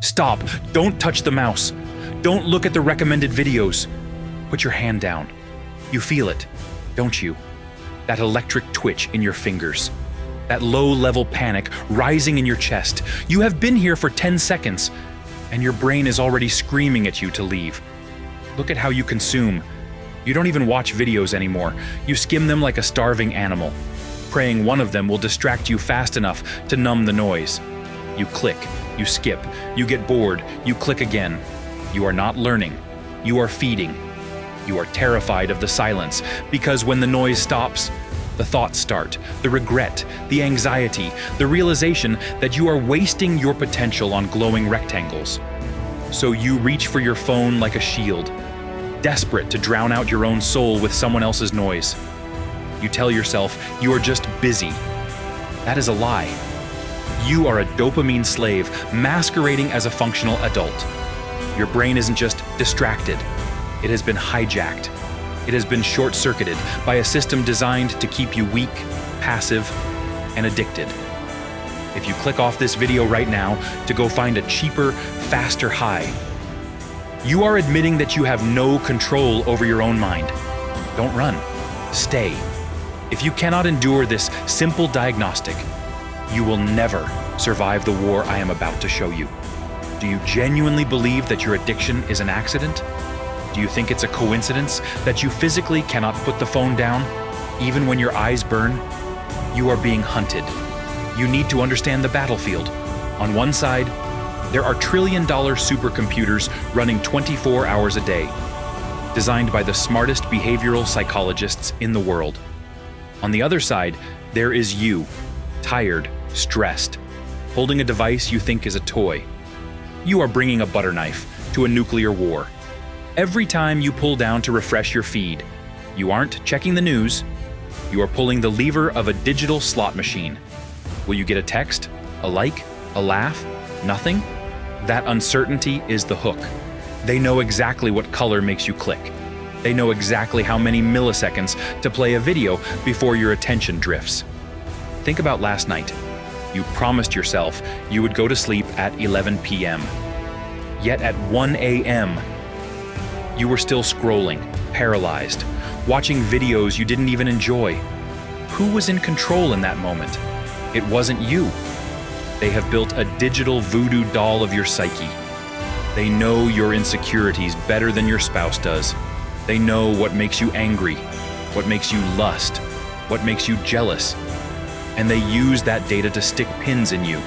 Stop. Don't touch the mouse. Don't look at the recommended videos. Put your hand down. You feel it, don't you? That electric twitch in your fingers. That low-level panic rising in your chest. You have been here for 10 seconds, and your brain is already screaming at you to leave. Look at how you consume. You don't even watch videos anymore. You skim them like a starving animal, praying one of them will distract you fast enough to numb the noise. You click, you skip, you get bored, you click again. You are not learning. You are feeding. You are terrified of the silence, because when the noise stops, the thoughts start, the regret, the anxiety, the realization that you are wasting your potential on glowing rectangles. So you reach for your phone like a shield, desperate to drown out your own soul with someone else's noise. You tell yourself you are just busy. That is a lie. You are a dopamine slave masquerading as a functional adult. Your brain isn't just distracted. It has been hijacked. It has been short-circuited by a system designed to keep you weak, passive, and addicted. If you click off this video right now to go find a cheaper, faster high, you are admitting that you have no control over your own mind. Don't run. Stay. If you cannot endure this simple diagnostic, you will never survive the war I am about to show you. Do you genuinely believe that your addiction is an accident? Do you think it's a coincidence that you physically cannot put the phone down, even when your eyes burn? You are being hunted. You need to understand the battlefield. On one side, there are trillion-dollar supercomputers running 24 hours a day, designed by the smartest behavioral psychologists in the world. On the other side, there is you, tired, stressed, holding a device you think is a toy. You are bringing a butter knife to a nuclear war. Every time you pull down to refresh your feed, you aren't checking the news, you are pulling the lever of a digital slot machine. Will you get a text, a like, a laugh, nothing? That uncertainty is the hook. They know exactly what color makes you click. They know exactly how many milliseconds to play a video before your attention drifts. Think about last night. You promised yourself you would go to sleep at 11 p.m. Yet at 1 a.m., you were still scrolling, paralyzed, watching videos you didn't even enjoy. Who was in control in that moment? It wasn't you. They have built a digital voodoo doll of your psyche. They know your insecurities better than your spouse does. They know what makes you angry, what makes you lust, what makes you jealous. And they use that data to stick pins in you,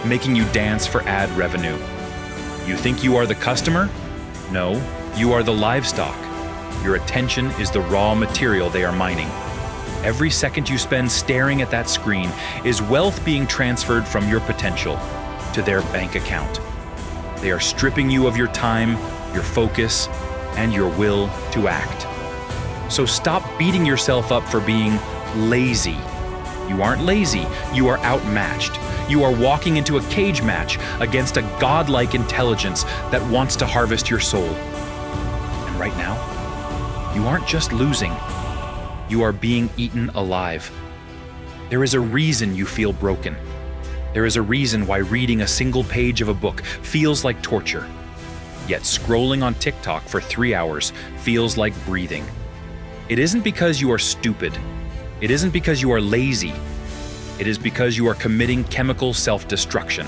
making you dance for ad revenue. You think you are the customer? No. You are the livestock. Your attention is the raw material they are mining. Every second you spend staring at that screen is wealth being transferred from your potential to their bank account. They are stripping you of your time, your focus, and your will to act. So stop beating yourself up for being lazy. You aren't lazy, you are outmatched. You are walking into a cage match against a godlike intelligence that wants to harvest your soul. Right now, you aren't just losing, you are being eaten alive. There is a reason you feel broken. There is a reason why reading a single page of a book feels like torture. Yet scrolling on TikTok for 3 hours feels like breathing. It isn't because you are stupid. It isn't because you are lazy. It is because you are committing chemical self-destruction.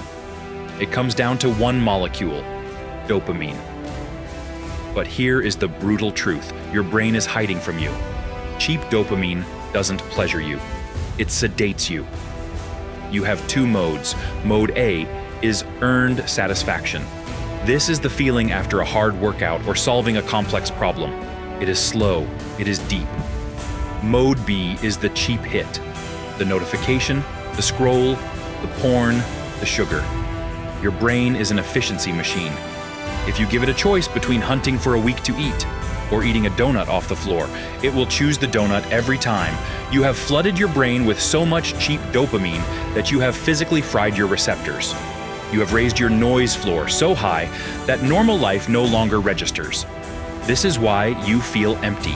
It comes down to one molecule, dopamine. But here is the brutal truth your brain is hiding from you. Cheap dopamine doesn't pleasure you. It sedates you. You have two modes. Mode A is earned satisfaction. This is the feeling after a hard workout or solving a complex problem. It is slow. It is deep. Mode B is the cheap hit. The notification, the scroll, the porn, the sugar. Your brain is an efficiency machine. If you give it a choice between hunting for a week to eat or eating a donut off the floor, it will choose the donut every time. You have flooded your brain with so much cheap dopamine that you have physically fried your receptors. You have raised your noise floor so high that normal life no longer registers. This is why you feel empty.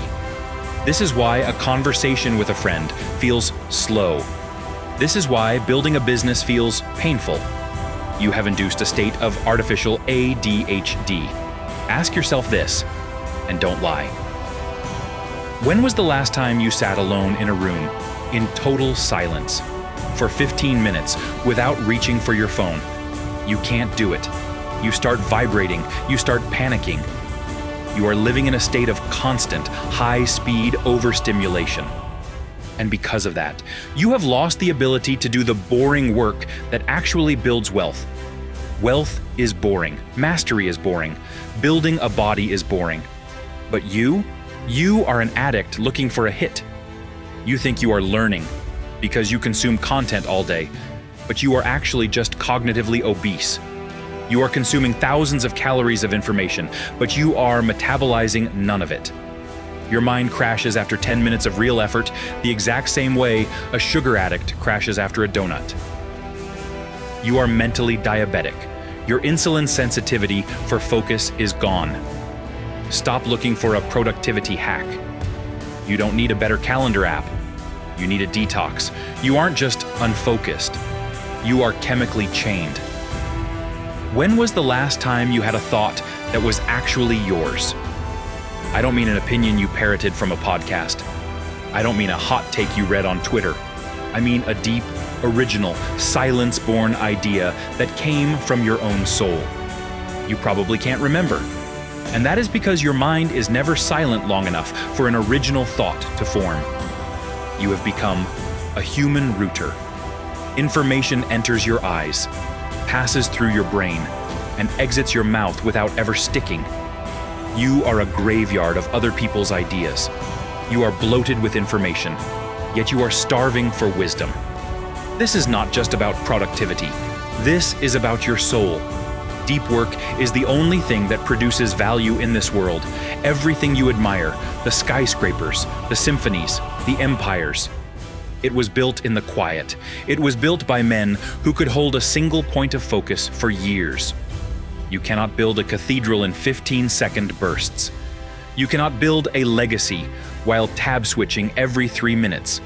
This is why a conversation with a friend feels slow. This is why building a business feels painful. you have induced a state of artificial ADHD. Ask yourself this, and don't lie. When was the last time you sat alone in a room, in total silence, for 15 minutes without reaching for your phone? You can't do it. You start vibrating, you start panicking. You are living in a state of constant, high-speed overstimulation. And because of that, you have lost the ability to do the boring work that actually builds wealth. Wealth is boring. Mastery is boring. Building a body is boring. But you are an addict looking for a hit. You think you are learning because you consume content all day, but you are actually just cognitively obese. You are consuming thousands of calories of information, but you are metabolizing none of it. Your mind crashes after 10 minutes of real effort, the exact same way a sugar addict crashes after a donut. You are mentally diabetic. Your insulin sensitivity for focus is gone. Stop looking for a productivity hack. You don't need a better calendar app. You need a detox. You aren't just unfocused. You are chemically chained. When was the last time you had a thought that was actually yours? I don't mean an opinion you parroted from a podcast. I don't mean a hot take you read on Twitter. I mean a deep, original, silence-born idea that came from your own soul. You probably can't remember. And that is because your mind is never silent long enough for an original thought to form. You have become a human router. Information enters your eyes, passes through your brain, and exits your mouth without ever sticking. You are a graveyard of other people's ideas. You are bloated with information, yet you are starving for wisdom. This is not just about productivity. This is about your soul. Deep work is the only thing that produces value in this world. Everything you admire, the skyscrapers, the symphonies, the empires. It was built in the quiet. It was built by men who could hold a single point of focus for years. You cannot build a cathedral in 15-second bursts. You cannot build a legacy while tab switching every 3 minutes.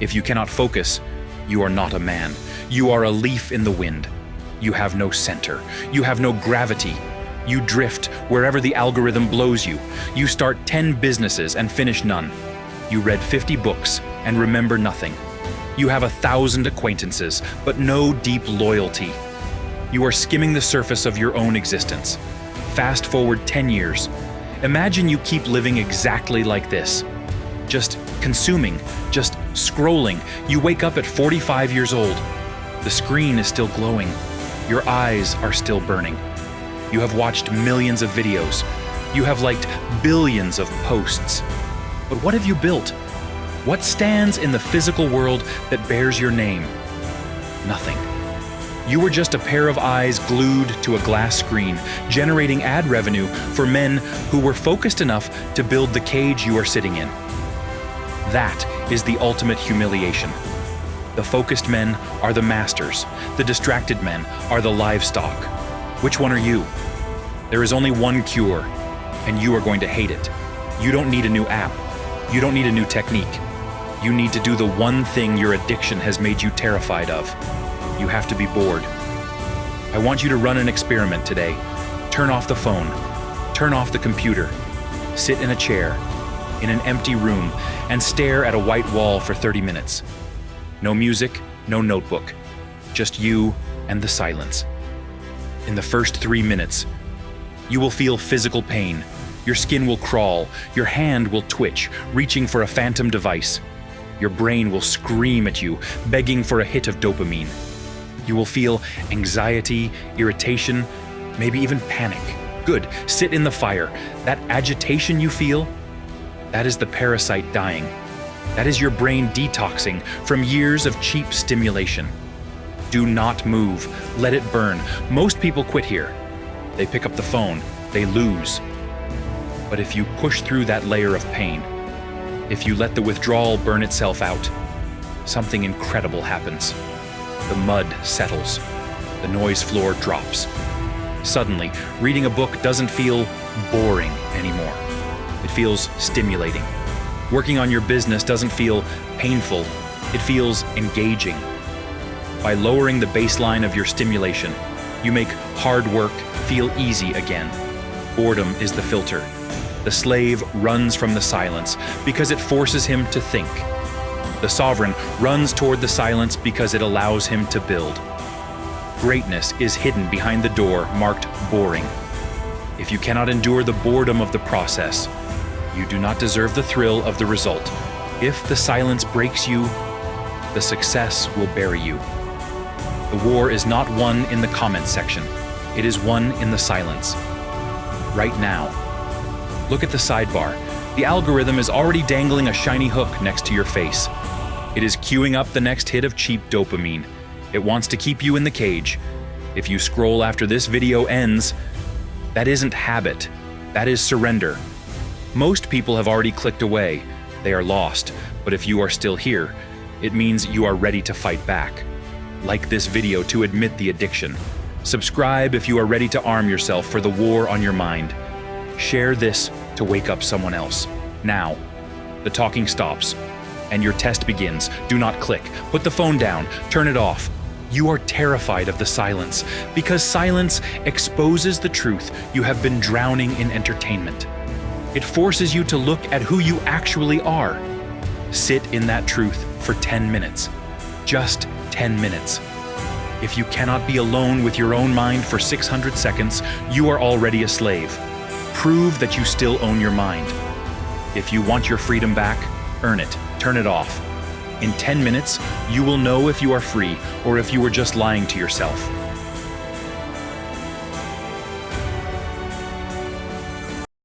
If you cannot focus, you are not a man. You are a leaf in the wind. You have no center. You have no gravity. You drift wherever the algorithm blows you. You start 10 businesses and finish none. You read 50 books and remember nothing. You have 1,000 acquaintances, but no deep loyalty. You are skimming the surface of your own existence. Fast forward 10 years. Imagine you keep living exactly like this. Just consuming, just scrolling. You wake up at 45 years old. The screen is still glowing. Your eyes are still burning. You have watched millions of videos. You have liked billions of posts. But what have you built? What stands in the physical world that bears your name? Nothing. You were just a pair of eyes glued to a glass screen, generating ad revenue for men who were focused enough to build the cage you are sitting in. That is the ultimate humiliation. The focused men are the masters. The distracted men are the livestock. Which one are you? There is only one cure, and you are going to hate it. You don't need a new app. You don't need a new technique. You need to do the one thing your addiction has made you terrified of. You have to be bored. I want you to run an experiment today. Turn off the phone. Turn off the computer. Sit in a chair, in an empty room, and stare at a white wall for 30 minutes. No music, no notebook. Just you and the silence. In the first 3 minutes, you will feel physical pain. Your skin will crawl. Your hand will twitch, reaching for a phantom device. Your brain will scream at you, begging for a hit of dopamine. You will feel anxiety, irritation, maybe even panic. Good, sit in the fire. That agitation you feel, that is the parasite dying. That is your brain detoxing from years of cheap stimulation. Do not move. Let it burn. Most people quit here. They pick up the phone. They lose. But if you push through that layer of pain, if you let the withdrawal burn itself out, something incredible happens. The mud settles. The noise floor drops. Suddenly, reading a book doesn't feel boring anymore. It feels stimulating. Working on your business doesn't feel painful. It feels engaging. By lowering the baseline of your stimulation, You make hard work feel easy again. Boredom is the filter. The slave runs from the silence because it forces him to think. The sovereign runs toward the silence because it allows him to build. Greatness is hidden behind the door marked boring. If you cannot endure the boredom of the process, you do not deserve the thrill of the result. If the silence breaks you, the success will bury you. The war is not won in the comments section. It is won in the silence. Right now. Look at the sidebar. The algorithm is already dangling a shiny hook next to your face. It is queuing up the next hit of cheap dopamine. It wants to keep you in the cage. If you scroll after this video ends, that isn't habit. That is surrender. Most people have already clicked away. They are lost. But if you are still here, it means you are ready to fight back. Like this video to admit the addiction. Subscribe if you are ready to arm yourself for the war on your mind. Share this to wake up someone else. Now, the talking stops, and your test begins. Do not click. Put the phone down. Turn it off. You are terrified of the silence, because silence exposes the truth you have been drowning in entertainment. It forces you to look at who you actually are. Sit in that truth for 10 minutes. Just 10 minutes. If you cannot be alone with your own mind for 600 seconds, you are already a slave. Prove that you still own your mind. If you want your freedom back, earn it. Turn it off. In 10 minutes, you will know if you are free or if you are just lying to yourself.